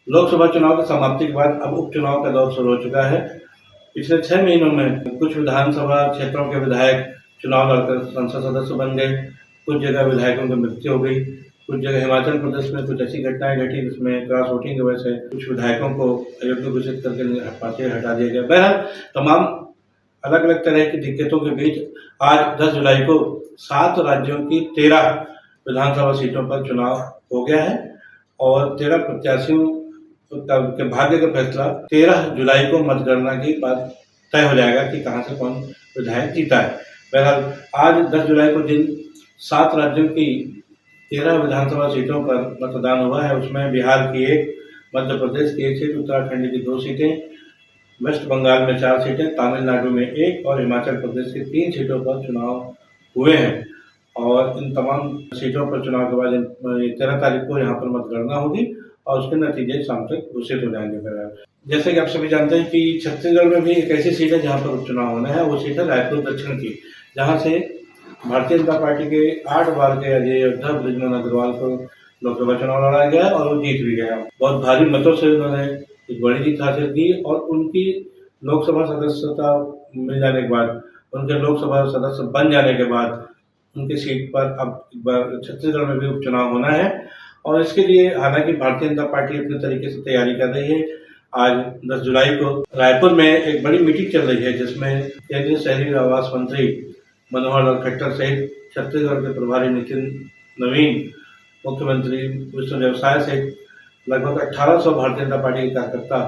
लोकसभा चुनाव की समाप्ति के बाद अब उपचुनाव का दौर शुरू हो चुका है। पिछले 6 महीनों में कुछ विधानसभा क्षेत्रों के विधायक चुनाव लड़कर संसद सदस्य बन गए, कुछ जगह विधायकों की मृत्यु हो गई, कुछ जगह हिमाचल प्रदेश में कुछ ऐसी घटनाएं घटी जिसमें क्रॉस वोटिंग की वजह से कुछ विधायकों को अयोग्य घोषित करके पार्टी हटा दिया गया। बहरहाल तमाम अलग अलग तरह की दिक्कतों के बीच आज 10 जुलाई को 7 राज्यों की 13 विधानसभा सीटों पर चुनाव हो गया है और 13 प्रत्याशियों के भाग्य का फैसला 13 जुलाई को मतगणना के बाद तय हो जाएगा कि कहां से कौन विधायक जीता है। बहरहाल आज 10 जुलाई को जिन 7 राज्यों की 13 विधानसभा सीटों पर मतदान हुआ है उसमें बिहार की 1, मध्य प्रदेश की 1 सीट, उत्तराखंड की 2 सीटें, वेस्ट बंगाल में 4 सीटें, तमिलनाडु में 1 और हिमाचल प्रदेश की 3 सीटों पर चुनाव हुए हैं। और इन तमाम सीटों पर चुनाव के बाद 13 तारीख को यहाँ पर मतगणना होगी और उसके नतीजे शाम तक घोषित हो जाएंगे। जैसे कि आप सभी जानते हैं कि छत्तीसगढ़ में भी एक ऐसी सीट है जहाँ पर उपचुनाव होना है, वो सीट है रायपुर दक्षिण की, जहाँ से भारतीय जनता पार्टी के 8 बार के अजय योद्धा बृजमोहन अग्रवाल को लोकसभा चुनाव लड़ाया गया और वो जीत भी गया। बहुत भारी मतों से उन्होंने एक बड़ी जीत हासिल की और उनकी लोकसभा सदस्यता मिल जाने के बाद, उनके लोकसभा सदस्य बन जाने के बाद उनकी सीट पर अब एक बार छत्तीसगढ़ में भी उपचुनाव होना है और इसके लिए हालांकि भारतीय जनता पार्टी अपने तरीके से तैयारी कर रही है। आज 10 जुलाई को रायपुर में एक बड़ी मीटिंग चल रही है जिसमें केंद्रीय शहरी आवास मंत्री मनोहर लाल खट्टर सहित छत्तीसगढ़ के प्रभारी नितिन नवीन, मुख्यमंत्री विष्णु व्यवसाय सहित लगभग 1800 भारतीय जनता पार्टी के कार्यकर्ता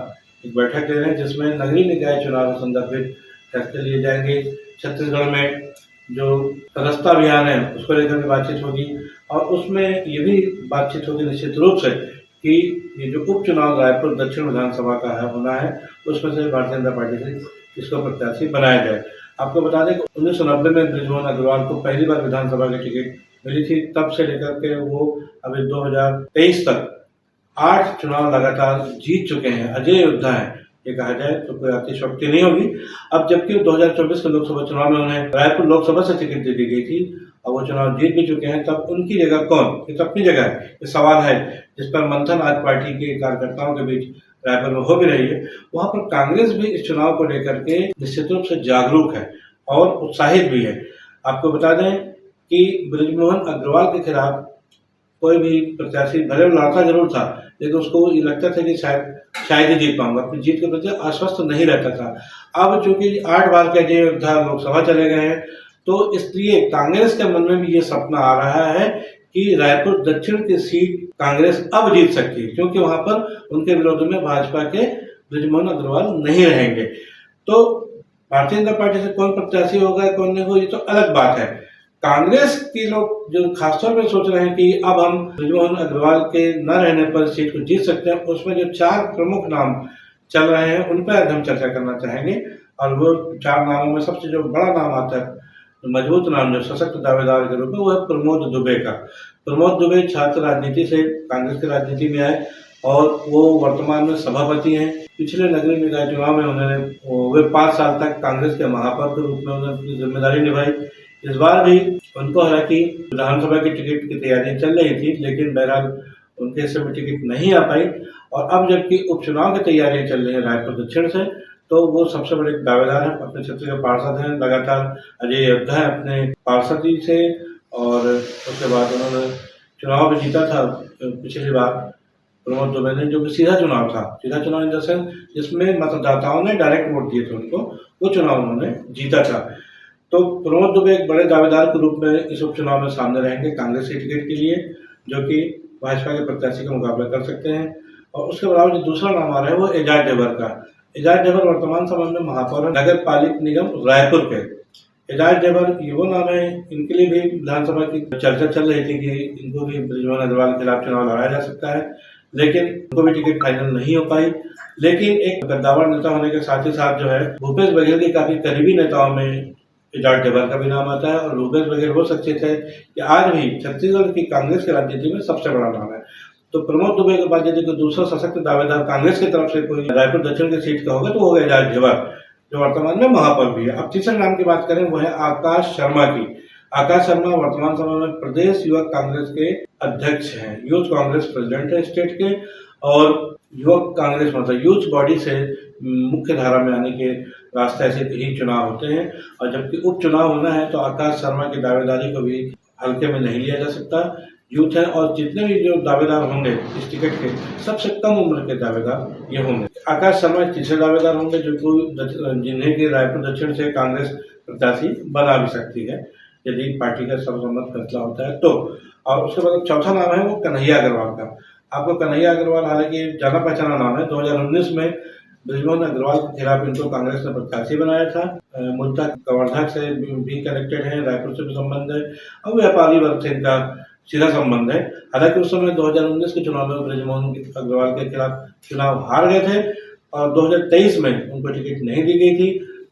एक बैठक ले रहे हैं जिसमें नगरीय निकाय चुनाव से संदर्भित फैसले लिए जाएंगे। छत्तीसगढ़ में जो सदस्यता अभियान है उसको लेकर भी बातचीत होगी और उसमें ये भी बातचीत होगी निश्चित रूप से कि ये जो उपचुनाव रायपुर दक्षिण विधानसभा का है होना है उसमें से भारतीय जनता पार्टी से किसको प्रत्याशी बनाया जाए। आपको बता दें कि 1990 में बृजमोहन अग्रवाल को पहली बार विधानसभा की टिकट मिली थी, तब से लेकर के वो अभी 2023 तक 8 चुनाव लगातार जीत चुके हैं, अजय योद्धा है ये कहा जाए तो कोई अतिशयोक्ति नहीं होगी। अब जबकि 2024 के लोकसभा चुनाव में उन्हें रायपुर लोकसभा से टिकट दे दी गई थी और वो चुनाव जीत भी चुके हैं, तब उनकी जगह कौन, ये तो अपनी जगह है, ये सवाल है जिस पर मंथन आज पार्टी के कार्यकर्ताओं के बीच रायपुर में हो भी रही है। वहां पर कांग्रेस भी इस चुनाव को लेकर के निश्चित रूप से जागरूक है और उत्साहित भी है। आपको बता दें कि बृजमोहन अग्रवाल के खिलाफ कोई भी प्रत्याशी भले लड़ता जरूर था लेकिन उसको ये लगता था कि शायद ही जीत पाऊंगा, अपनी जीत के प्रति आश्वस्त नहीं रहता था। अब चूंकि 8 बार के अजय योद्धा लोकसभा चले गए हैं तो इसलिए कांग्रेस के मन में भी ये सपना आ रहा है कि रायपुर दक्षिण की सीट कांग्रेस अब जीत सकती है क्योंकि वहां पर उनके विरोध में भाजपा के बृजमोहन अग्रवाल नहीं रहेंगे। तो भारतीय जनता पार्टी से कौन प्रत्याशी होगा कौन नहीं होगा ये तो अलग बात है। कांग्रेस के लोग जो खासतौर पर सोच रहे हैं कि अब हम बृजमोहन अग्रवाल के न रहने पर सीट को जीत सकते हैं, उसमें जो 4 प्रमुख नाम चल रहे हैं उन पर आज हम चर्चा करना चाहेंगे और वो 4 नामों में सबसे जो बड़ा नाम आता है, मजबूत नाम जो सशक्त दावेदार के रूप में, वो है प्रमोद दुबे का। प्रमोद दुबे छात्र राजनीति से कांग्रेस की राजनीति में आए और वो वर्तमान में सभापति हैं। पिछले नगरीय निकाय चुनाव में उन्होंने 5 साल तक कांग्रेस के महापौर के रूप में उन्होंने अपनी जिम्मेदारी निभाई। इस बार भी उनको हालांकि विधानसभा की टिकट की तैयारियां चल रही थी लेकिन बहरहाल उनके हिस्से में टिकट नहीं आ पाई और अब जबकि उपचुनाव की तैयारियां चल रही है रायपुर दक्षिण से तो वो सबसे बड़े दावेदार हैं, अपने क्षेत्र के पार्षद हैं, लगातार अजय योद्धा है अपने पार्षदी से और उसके बाद उन्होंने चुनाव भी जीता था पिछली बार प्रमोद दुबे ने, जो कि सीधा चुनाव इन द सेंस जिसमें मतदाताओं ने डायरेक्ट वोट दिए थे उनको, वो चुनाव उन्होंने जीता था। तो प्रमोद दुबे एक बड़े दावेदार के रूप में इस उपचुनाव में सामने रहेंगे कांग्रेस की टिकट के लिए, जो कि भाजपा के प्रत्याशी का मुकाबला कर सकते हैं। और उसके अलावा जो दूसरा नाम आ रहा है वो एजाज ढेबर का। एजाज ढेबर वर्तमान समय में महापौर नगर पालिक निगम रायपुर के। एजाज ढेबर ये वो नाम है, इनके लिए भी विधानसभा की चर्चा चल रही थी कि इनको भी बृजमोहन अग्रवाल के खिलाफ चुनाव लड़ाया जा सकता है लेकिन उनको भी टिकट फाइनल नहीं हो पाई। लेकिन एक गद्दावर नेता होने के साथ ही साथ जो है भूपेश बघेल के काफी करीबी नेताओं में एजाज ढेबर का भी नाम आता है और भूपेश बघेल वो शख्सियत है कि आज भी छत्तीसगढ़ की कांग्रेस की राजनीति में सबसे बड़ा नाम है। तो प्रमोद दुबे के बाद यदि कोई दूसरा सशक्त दावेदार कांग्रेस की तरफ से कोई रायपुर दक्षिण की सीट का होगा तो वो होगा एजाज ढेबर, जो वर्तमान में महापौर भी है। अब तीसरे नाम की बात करें वो है आकाश शर्मा की। आकाश शर्मा वर्तमान समय में प्रदेश युवक कांग्रेस के अध्यक्ष हैं, यूथ कांग्रेस प्रेसिडेंट है स्टेट के, और युवक कांग्रेस मतलब यूथ बॉडी से मुख्य धारा में आने के रास्ते ऐसे ही चुनाव होते हैं। और जबकि उपचुनाव होना है तो आकाश शर्मा की दावेदारी को भी हल्के में नहीं लिया जा सकता। यूथ है और जितने भी जो दावेदार होंगे इस टिकट के, सबसे कम उम्र के दावेदार ये होंगे। आकाश शर्मा तीसरे दावेदार होंगे जिन्हें कि रायपुर दक्षिण से कांग्रेस प्रत्याशी बना भी सकती है यदि पार्टी का सर्वसम्मत फैसला होता है तो। और उसके बाद चौथा नाम है वो कन्हैया अग्रवाल का। आपको कन्हैया अग्रवाल हालांकि जाना पहचाना नाम है। 2019 में बृजमोहन अग्रवाल के खिलाफ इनको कांग्रेस ने प्रत्याशी बनाया था। मूलतः कवर्धा से भी कनेक्टेड है, रायपुर से भी संबंध है और व्यापारी वर्ग से इनका सीधा संबंध है। हालांकि उस समय 2019 के चुनाव में बृजमोहन अग्रवाल के खिलाफ चुनाव हार गए थे और 2023 में उनको टिकट नहीं दी गई थी।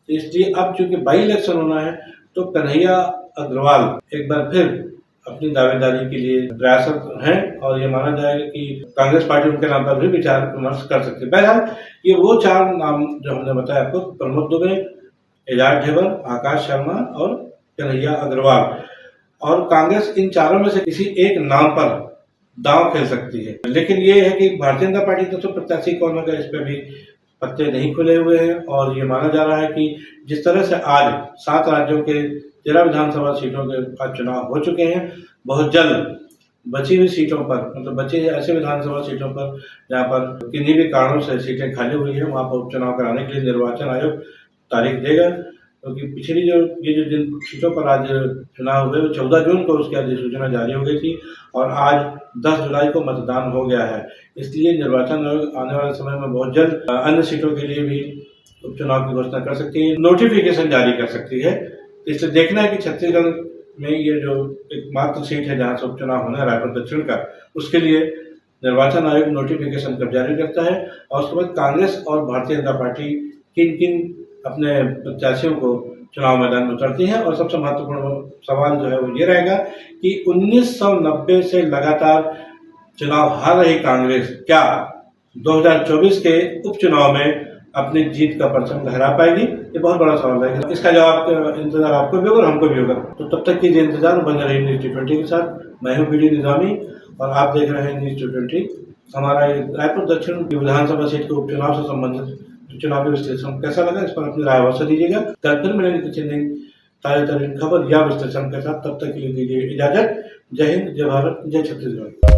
इसलिए अब चूंकि बाई इलेक्शन होना है तो कन्हैया अग्रवाल एक बार फिर अपनी दावेदारी के लिए प्रयासरत हैं और ये माना जाएगा कि कांग्रेस पार्टी उनके नाम पर भी विचार विमर्श कर सकती है। बहरहाल ये वो चार नाम जो हमने बताया आपको, प्रमोद दुबे, एजाज ढेबर, आकाश शर्मा और कन्हैया अग्रवाल। और कांग्रेस इन चारों में से किसी एक नाम पर दांव खेल सकती है। लेकिन ये है कि भारतीय जनता पार्टी तो प्रत्याशी कौन होगा इस पर भी पत्ते नहीं खुले हुए हैं। और ये माना जा रहा है कि जिस तरह से आज 7 राज्यों के 13 विधानसभा सीटों के आज चुनाव हो चुके हैं, बहुत जल्द बची हुई सीटों पर मतलब बचे ऐसे विधानसभा सीटों पर जहाँ पर किन्हीं भी कारणों से सीटें खाली हुई हैं वहाँ पर उपचुनाव कराने के लिए निर्वाचन आयोग तारीख देगा। क्योंकि पिछली जो जिन सीटों पर आज चुनाव हुए वो 14 जून को उसकी अधिसूचना जारी हो गई थी और आज 10 जुलाई को मतदान हो गया है। इसलिए निर्वाचन आयोग आने वाले समय में बहुत जल्द अन्य सीटों के लिए भी उपचुनाव की घोषणा कर सकती है, नोटिफिकेशन जारी कर सकती है। इसलिए देखना है कि छत्तीसगढ़ में ये जो एकमात्र सीट है जहाँ से उपचुनाव होना है रायपुर दक्षिण का, उसके लिए निर्वाचन आयोग नोटिफिकेशन कब जारी करता है और उसके बाद कांग्रेस और भारतीय जनता पार्टी किन किन अपने प्रत्याशियों को चुनाव मैदान में उतरती है। और सबसे महत्वपूर्ण सवाल जो है वो ये रहेगा कि 1990 से लगातार चुनाव हार रही कांग्रेस क्या 2024 के उपचुनाव में अपनी जीत का परचम लहरा पाएगी? ये बहुत बड़ा सवाल है। इसका जवाब इंतजार आपको भी होगा और हमको भी होगा। तो तब तक कीजिए इंतजार, बने रहिए न्यूज़ 220 के साथ। मैं हूँ बीडी निजामी और आप देख रहे हैं न्यूज़ 220। हमारा ये रायपुर दक्षिण विधानसभा सीट के उपचुनाव से संबंधित चुनावी विश्लेषण कैसा लगा इस पर अपनी राय अवश्य दीजिएगा। कल फिर मिलेंगे किसी नई ताजा तरीन खबर या विश्लेषण के साथ। तब तक के लिए दीजिए इजाजत। जय हिंद, जय भारत, जय छत्तीसगढ़।